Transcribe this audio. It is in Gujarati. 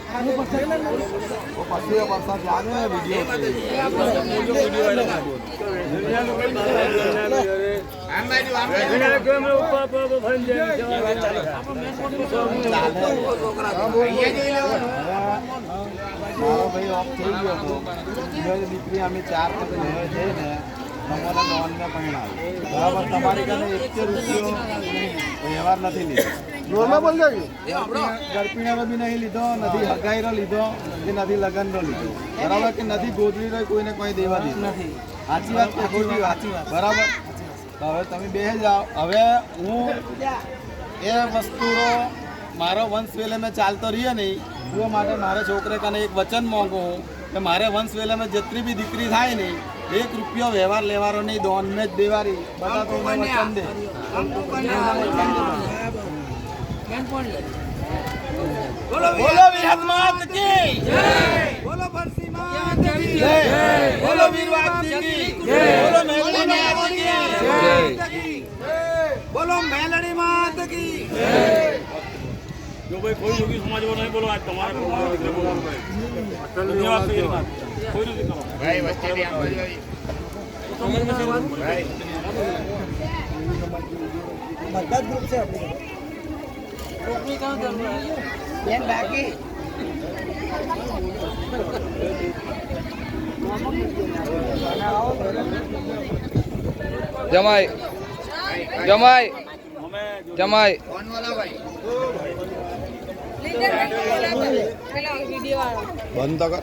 પછી વરસાદ જાગે મારો ભાઈ ઓફ થઈ ગયો હતો દીકરી અમે 4 પગલે જઈને અમારા નોનને પરણાવી બરાબર તમારી કાને 1 રૂપિયો વ્યવહાર નથી લીધો રોલમાં બોલ ગરપીણાનો બી નહીં લીધો નથી હગાઈનો લીધો કે નથી લગ્નનો લીધો બરાબર કે નથી ગોદડીનો કોઈને કોઈ દેવા દીધો નથી સાચી વાત કે ખોટી વાત બરાબર હવે તમે બે જાઓ હવે હું એ વસ્તુનો મારો વંશ વેલે મેં ચાલતો રહ્યો નહીં એ માટે મારે છોકરે કને એક વચન માંગું કે મારે વંશ વેલે મેં જેટલી બી દીકરી થાય નહીં 1 રૂપિયો વ્યવહાર લેવાનો નહીં દોન મેં જ દેવાની બધા તો વચન દે બોલો વિહત માત કી જય બોલો ફરસી માત કી જય બોલો વીરવાદી કી જય બોલો મેલડી માત કી જય બોલો મેલડી માત કી જય जो भाई कोई योगी समाज वो नहीं बोलो आज तुम्हारा धन्यवाद कोई नहीं करो भाई बच्चे भी भाई બધા ગ્રુપ છે આપણે ટોપી કાં જરૂર બેન બાકી જમાઈ જમાઈ જમાઈ कौन वाला भाई वीडियो बंद तो कर